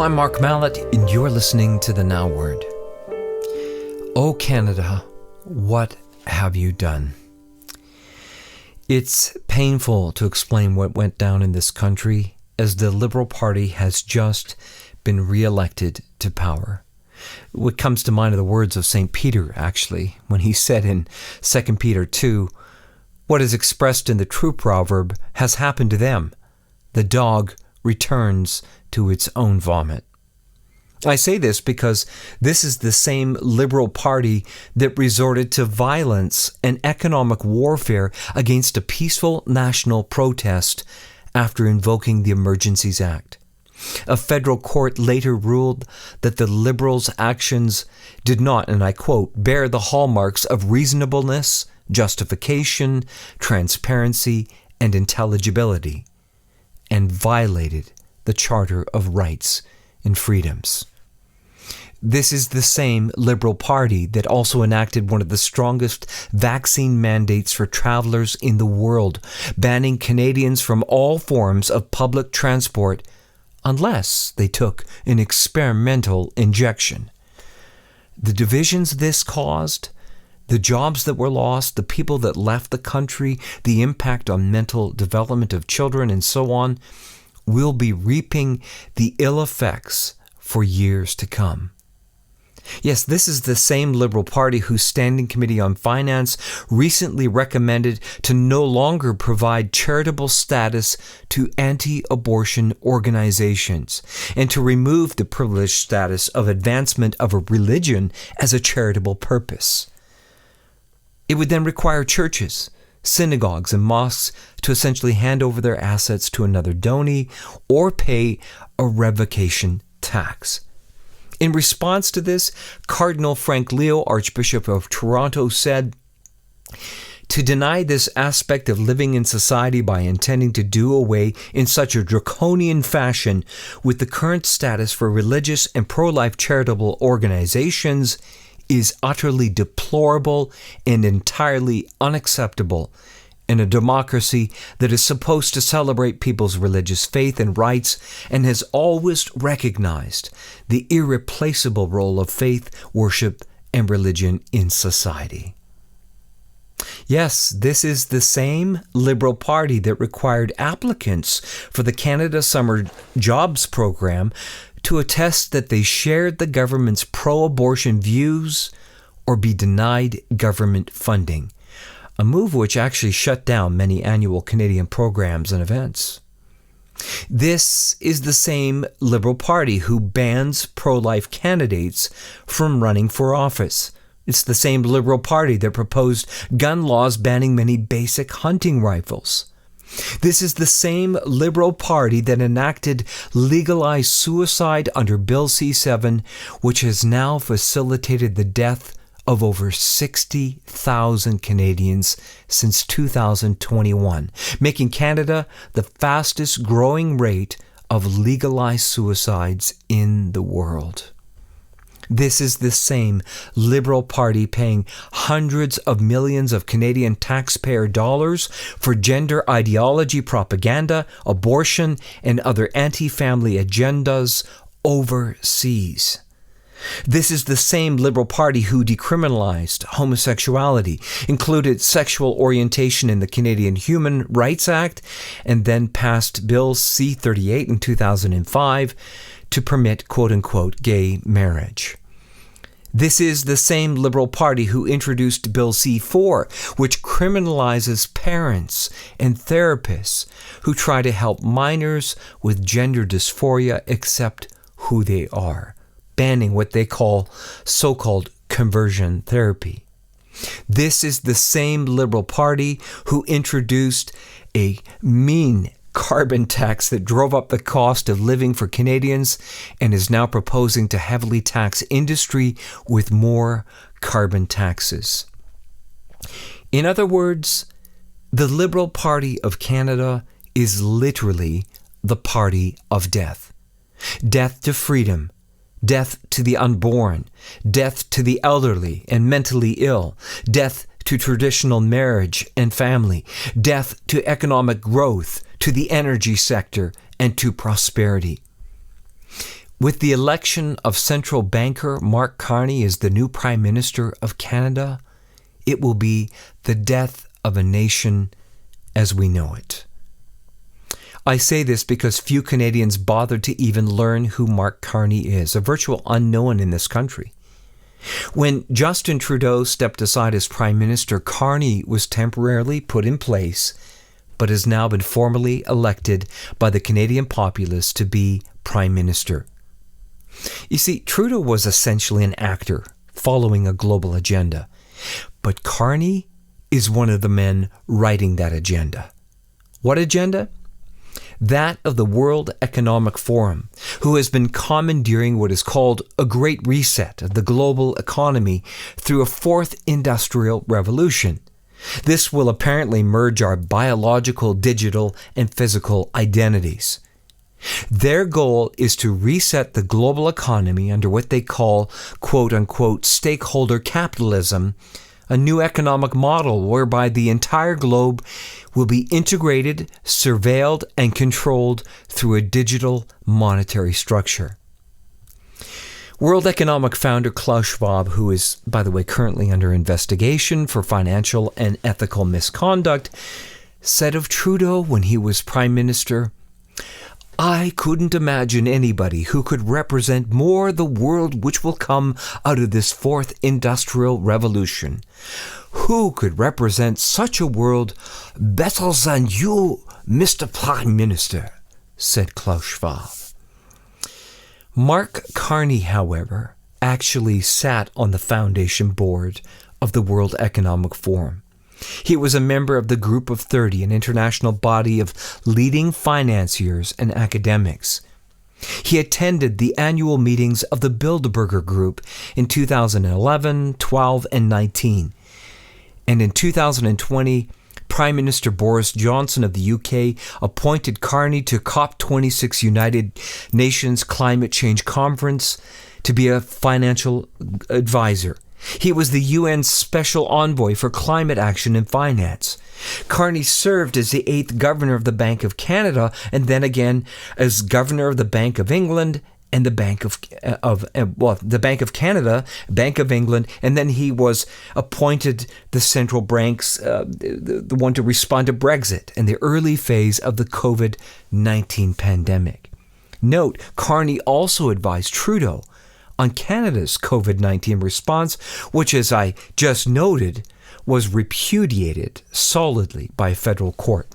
I'm Mark Mallet, and you're listening to the Now Word. Oh, Canada, what have you done? It's painful to explain what went down in this country as the Liberal Party has just been re-elected to power. What comes to mind are the words of St. Peter, actually, when he said in 2 Peter 2, "What is expressed in the true proverb has happened to them. The dog returns to its own vomit." I say this because this is the same Liberal Party that resorted to violence and economic warfare against a peaceful national protest after invoking the Emergencies Act. A federal court later ruled that the Liberals' actions did not, and I quote, bear the hallmarks of reasonableness, justification, transparency, and intelligibility, and violated the Charter of Rights and Freedoms. This is the same Liberal Party that also enacted one of the strongest vaccine mandates for travelers in the world, banning Canadians from all forms of public transport unless they took an experimental injection. The divisions this caused, the jobs that were lost, the people that left the country, the impact on mental development of children, and so on, will be reaping the ill effects for years to come. Yes, this is the same Liberal Party whose Standing Committee on Finance recently recommended to no longer provide charitable status to anti-abortion organizations and to remove the privileged status of advancement of a religion as a charitable purpose. It would then require churches, synagogues, and mosques to essentially hand over their assets to another donee or pay a revocation tax. In response to this, Cardinal Frank Leo, Archbishop of Toronto, said, "To deny this aspect of living in society by intending to do away in such a draconian fashion with the current status for religious and pro-life charitable organizations is utterly deplorable and entirely unacceptable in a democracy that is supposed to celebrate people's religious faith and rights and has always recognized the irreplaceable role of faith, worship, and religion in society." Yes, this is the same Liberal Party that required applicants for the Canada Summer Jobs Program to attest that they shared the government's pro-abortion views or be denied government funding, a move which actually shut down many annual Canadian programs and events. This is the same Liberal Party who bans pro-life candidates from running for office. It's the same Liberal Party that proposed gun laws banning many basic hunting rifles. This is the same Liberal Party that enacted legalized suicide under Bill C-7, which has now facilitated the death of over 60,000 Canadians since 2021, making Canada the fastest growing rate of legalized suicides in the world. This is the same Liberal Party paying hundreds of millions of Canadian taxpayer dollars for gender ideology propaganda, abortion, and other anti-family agendas overseas. This is the same Liberal Party who decriminalized homosexuality, included sexual orientation in the Canadian Human Rights Act, and then passed Bill C-38 in 2005 to permit quote-unquote gay marriage. This is the same Liberal Party who introduced Bill C-4, which criminalizes parents and therapists who try to help minors with gender dysphoria accept who they are, banning what they call so-called conversion therapy. This is the same Liberal Party who introduced a mean carbon tax that drove up the cost of living for Canadians and is now proposing to heavily tax industry with more carbon taxes. In other words, the Liberal Party of Canada is literally the party of death. Death to freedom, death to the unborn, death to the elderly and mentally ill, death to traditional marriage and family, death to economic growth, to the energy sector, and to prosperity. With the election of central banker Mark Carney as the new Prime Minister of Canada, it will be the death of a nation as we know it. I say this because few Canadians bothered to even learn who Mark Carney is, a virtual unknown in this country. When Justin Trudeau stepped aside as Prime Minister, Carney was temporarily put in place, but has now been formally elected by the Canadian populace to be Prime Minister. You see, Trudeau was essentially an actor following a global agenda, but Carney is one of the men writing that agenda. What agenda? That of the World Economic Forum, who has been commandeering what is called a great reset of the global economy through a fourth industrial revolution. This will apparently merge our biological, digital, and physical identities. Their goal is to reset the global economy under what they call, quote-unquote, stakeholder capitalism, a new economic model whereby the entire globe will be integrated, surveilled, and controlled through a digital monetary structure. World Economic founder Klaus Schwab, who is, by the way, currently under investigation for financial and ethical misconduct, said of Trudeau when he was Prime Minister, "I couldn't imagine anybody who could represent more the world which will come out of this fourth industrial revolution. Who could represent such a world better than you, Mr. Prime Minister?" said Klaus Schwab. Mark Carney, however, actually sat on the foundation board of the World Economic Forum. He was a member of the Group of 30, an international body of leading financiers and academics. He attended the annual meetings of the Bilderberger Group in 2011, 12, and 19. And in 2020, Prime Minister Boris Johnson of the UK appointed Carney to COP26 United Nations Climate Change Conference to be a financial advisor. He was the UN's special envoy for climate action and finance. Carney served as the 8th governor of the Bank of Canada and then again as governor of the Bank of England and the Bank of Canada, Bank of England, and then he was appointed the central bank's the one to respond to Brexit and the early phase of the COVID-19 pandemic. Note, Carney also advised Trudeau on Canada's COVID-19 response, which, as I just noted, was repudiated solidly by a federal court.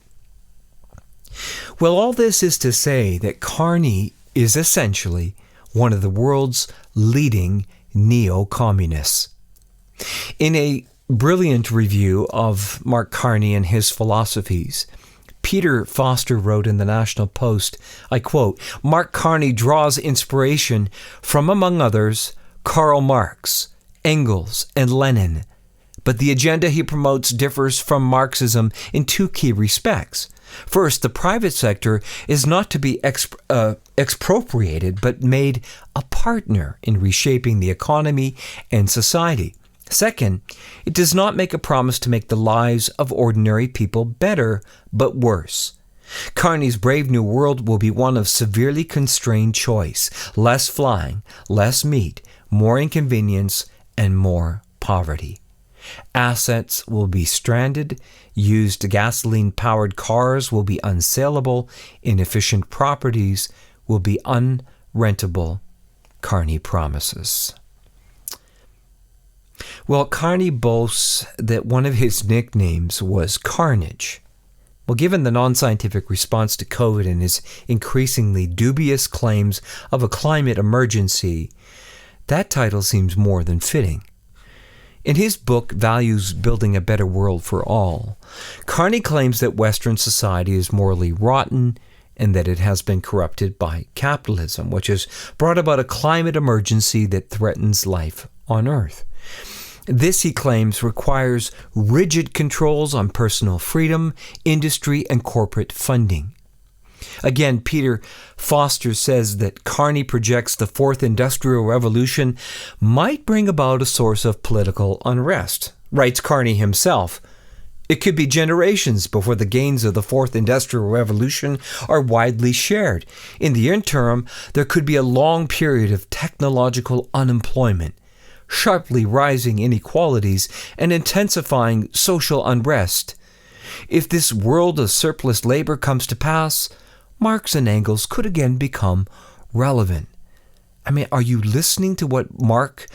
Well, all this is to say that Carney is essentially one of the world's leading neo-communists. In a brilliant review of Mark Carney and his philosophies, Peter Foster wrote in the National Post, I quote, "Mark Carney draws inspiration from, among others, Karl Marx, Engels, and Lenin. But the agenda he promotes differs from Marxism in two key respects. First, the private sector is not to be expropriated, but made a partner in reshaping the economy and society. Second, it does not make a promise to make the lives of ordinary people better, but worse. Carney's Brave New World will be one of severely constrained choice, less flying, less meat, more inconvenience, and more poverty. Assets will be stranded, used gasoline-powered cars will be unsaleable, inefficient properties will be unrentable," Carney promises. Well, Carney boasts that one of his nicknames was Carnage. Well, given the non-scientific response to COVID and his increasingly dubious claims of a climate emergency, that title seems more than fitting. In his book, Values Building a Better World for All, Carney claims that Western society is morally rotten and that it has been corrupted by capitalism, which has brought about a climate emergency that threatens life on Earth. This, he claims, requires rigid controls on personal freedom, industry, and corporate funding. Again, Peter Foster says that Carney projects the fourth industrial revolution might bring about a source of political unrest. Writes Carney himself, It could be generations before the gains of the Fourth Industrial Revolution are widely shared. In the interim, there could be a long period of technological unemployment, sharply rising inequalities, and intensifying social unrest. If this world of surplus labor comes to pass, Marx and Engels could again become relevant. I mean, are you listening to what Mark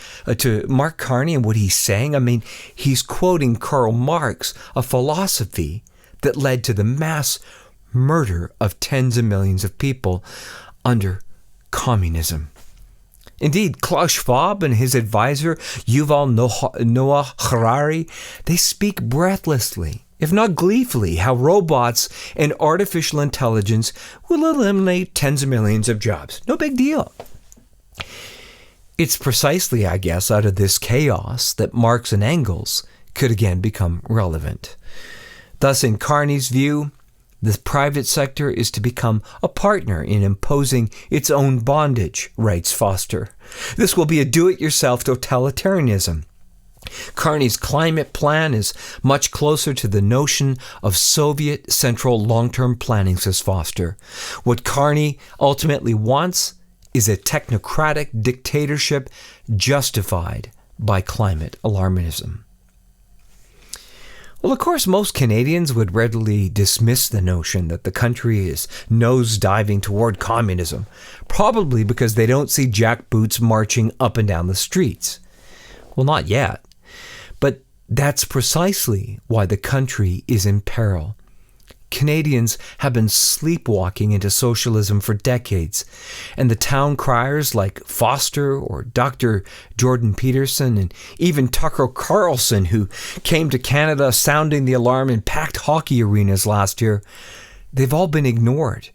Carney and what he's saying? I mean, he's quoting Karl Marx, a philosophy that led to the mass murder of tens of millions of people under communism. Indeed, Klaus Schwab and his advisor, Yuval Noah Harari, they speak breathlessly, if not gleefully, how robots and artificial intelligence will eliminate tens of millions of jobs. No big deal. It's precisely, I guess, out of this chaos that Marx and Engels could again become relevant. Thus, in Carney's view, the private sector is to become a partner in imposing its own bondage, writes Foster. This will be a do-it-yourself totalitarianism. Carney's climate plan is much closer to the notion of Soviet central long-term planning, says Foster. What Carney ultimately wants is a technocratic dictatorship justified by climate alarmism. Well, of course, most Canadians would readily dismiss the notion that the country is nose-diving toward communism, probably because they don't see jackboots marching up and down the streets. Well, not yet. But that's precisely why the country is in peril. Canadians have been sleepwalking into socialism for decades, and the town criers like Foster or Dr. Jordan Peterson and even Tucker Carlson, who came to Canada sounding the alarm in packed hockey arenas last year, they've all been ignored.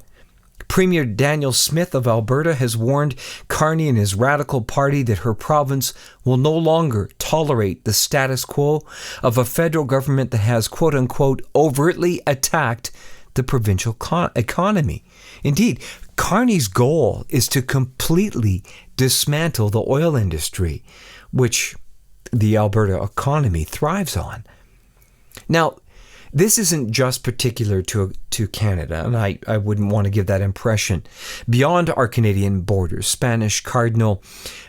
Premier Daniel Smith of Alberta has warned Carney and his radical party that her province will no longer tolerate the status quo of a federal government that has, quote-unquote, overtly attacked the provincial economy. Indeed, Carney's goal is to completely dismantle the oil industry, which the Alberta economy thrives on. Now, this isn't just particular to Canada, and I wouldn't want to give that impression. Beyond our Canadian borders, Spanish Cardinal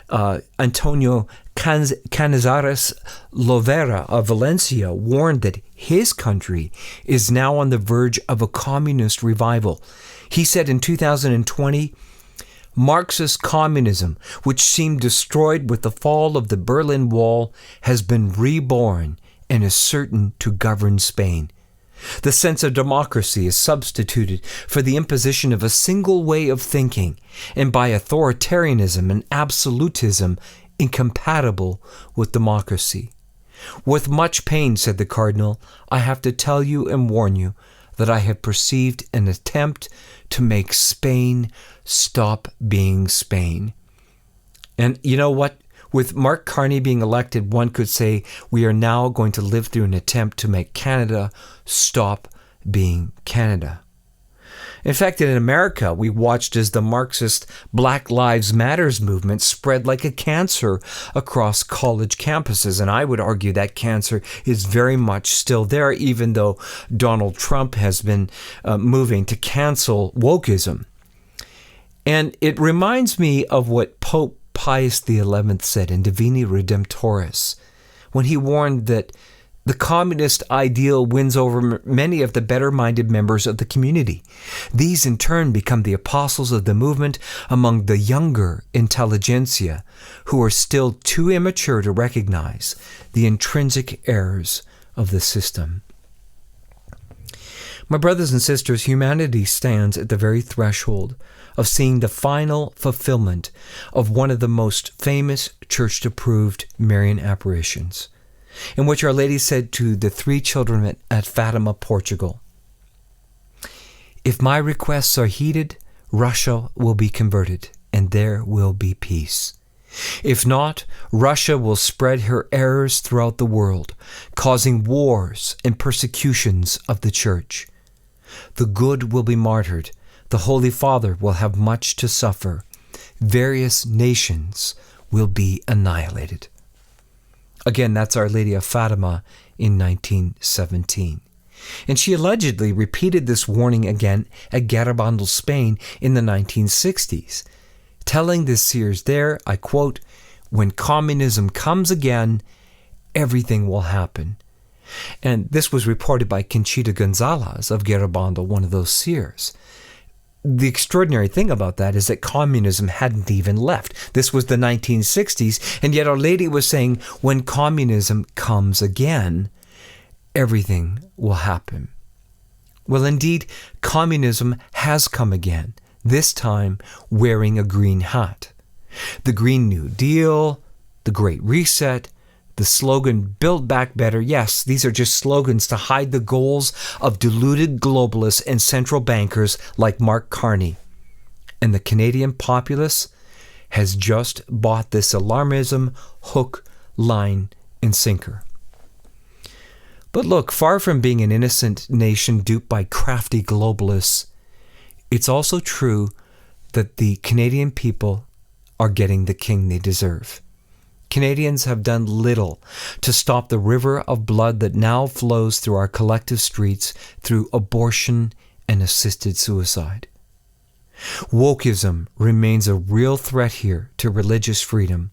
Antonio Canizares Lovera of Valencia warned that his country is now on the verge of a communist revival. He said in 2020, Marxist communism, which seemed destroyed with the fall of the Berlin Wall, has been reborn and is certain to govern Spain. The sense of democracy is substituted for the imposition of a single way of thinking and by authoritarianism and absolutism incompatible with democracy. With much pain, said the Cardinal, I have to tell you and warn you that I have perceived an attempt to make Spain stop being Spain. And you know what? With Mark Carney being elected, one could say we are now going to live through an attempt to make Canada stop being Canada. In fact, in America, we watched as the Marxist Black Lives Matters movement spread like a cancer across college campuses. And I would argue that cancer is very much still there, even though Donald Trump has been moving to cancel wokeism. And it reminds me of what Pope Pius XI said in Divini Redemptoris, when he warned that the communist ideal wins over many of the better-minded members of the community. These in turn become the apostles of the movement among the younger intelligentsia, who are still too immature to recognize the intrinsic errors of the system. My brothers and sisters, humanity stands at the very threshold of seeing the final fulfillment of one of the most famous church-approved Marian apparitions, in which Our Lady said to the 3 children at Fatima, Portugal, "If my requests are heeded, Russia will be converted, and there will be peace. If not, Russia will spread her errors throughout the world, causing wars and persecutions of the Church. The good will be martyred. The Holy Father will have much to suffer. Various nations will be annihilated." Again, that's Our Lady of Fatima in 1917. And she allegedly repeated this warning again at Garabandal, Spain in the 1960s, telling the seers there, I quote, "When communism comes again, everything will happen." And this was reported by Conchita Gonzalez of Garabandal, one of those seers. The extraordinary thing about that is that communism hadn't even left. This was the 1960s, and yet Our Lady was saying, when communism comes again, everything will happen. Well, indeed, communism has come again, this time wearing a green hat. The Green New Deal, the Great Reset, the slogan, Build Back Better. Yes, these are just slogans to hide the goals of deluded globalists and central bankers like Mark Carney. And the Canadian populace has just bought this alarmism hook, line, and sinker. But look, far from being an innocent nation duped by crafty globalists, it's also true that the Canadian people are getting the king they deserve. Canadians have done little to stop the river of blood that now flows through our collective streets through abortion and assisted suicide. Wokeism remains a real threat here to religious freedom.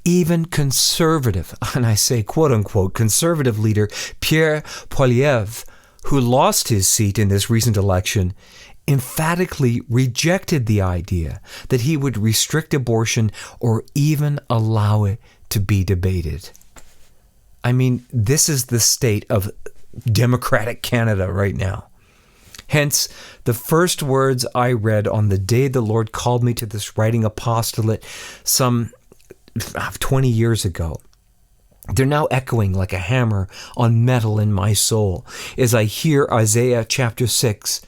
Even conservative, and I say quote-unquote conservative leader Pierre Poilievre, who lost his seat in this recent election, emphatically rejected the idea that he would restrict abortion or even allow it to be debated. I mean, this is the state of democratic Canada right now. Hence, the first words I read on the day the Lord called me to this writing apostolate some 20 years ago. They're now echoing like a hammer on metal in my soul as I hear Isaiah chapter 6.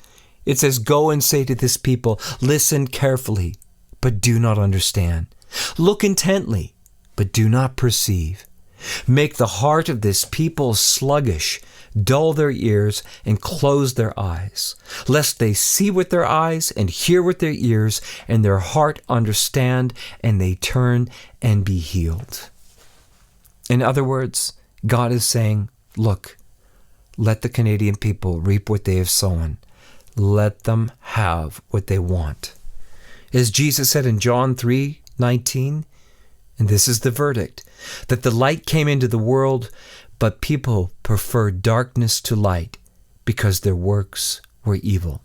It says, "Go and say to this people, listen carefully, but do not understand. Look intently, but do not perceive. Make the heart of this people sluggish, dull their ears, and close their eyes, lest they see with their eyes and hear with their ears, and their heart understand, and they turn and be healed." In other words, God is saying, look, let the Canadian people reap what they have sown. Let them have what they want. As Jesus said in John 3:19, and this is the verdict, that the light came into the world, but people preferred darkness to light because their works were evil.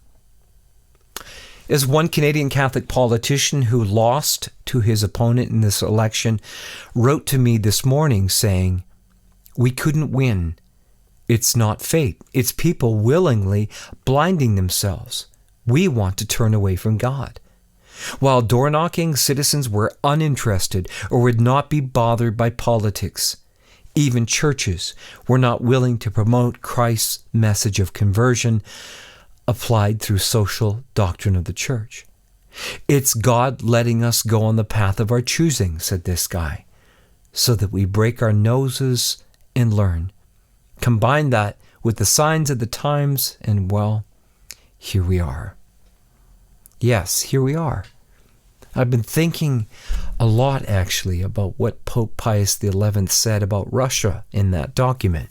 As one Canadian Catholic politician who lost to his opponent in this election wrote to me this morning saying, "We couldn't win. It's not fate. It's people willingly blinding themselves. We want to turn away from God." While door-knocking, citizens were uninterested or would not be bothered by politics. Even churches were not willing to promote Christ's message of conversion applied through social doctrine of the church. "It's God letting us go on the path of our choosing," said this guy, "so that we break our noses and learn. Combine that with the signs of the times, and well, here we are." Yes, here we are. I've been thinking a lot, actually, about what Pope Pius XI said about Russia in that document.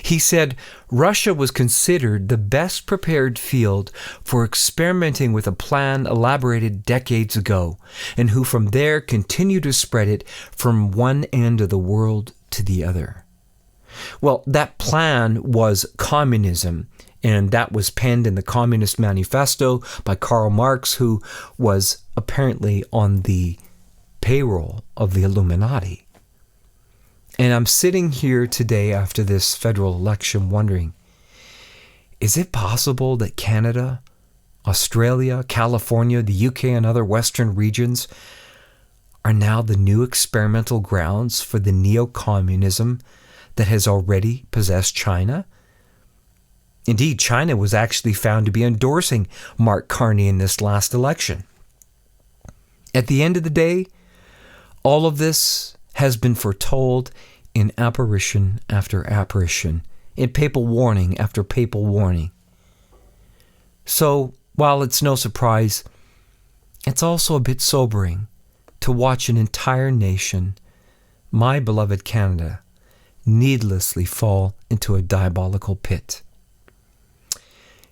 He said Russia was considered the best prepared field for experimenting with a plan elaborated decades ago, and who from there continue to spread it from one end of the world to the other. Well, that plan was communism, and that was penned in the Communist Manifesto by Karl Marx, who was apparently on the payroll of the Illuminati. And I'm sitting here today after this federal election wondering, is it possible that Canada, Australia, California, the UK, and other Western regions are now the new experimental grounds for the neocommunism that has already possessed China? Indeed, China was actually found to be endorsing Mark Carney in this last election. At the end of the day, all of this has been foretold in apparition after apparition, in papal warning after papal warning. So, while it's no surprise, it's also a bit sobering to watch an entire nation my beloved Canada, needlessly fall into a diabolical pit.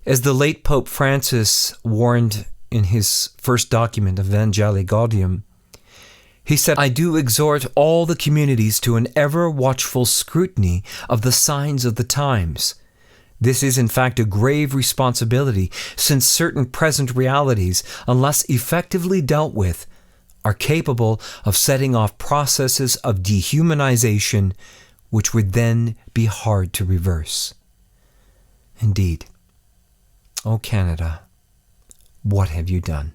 As the late Pope Francis warned in his first document, Evangelii Gaudium, he said, "I do exhort all the communities to an ever-watchful scrutiny of the signs of the times. This is in fact a grave responsibility, since certain present realities, unless effectively dealt with, are capable of setting off processes of dehumanization which would then be hard to reverse." Indeed, O Canada, what have you done?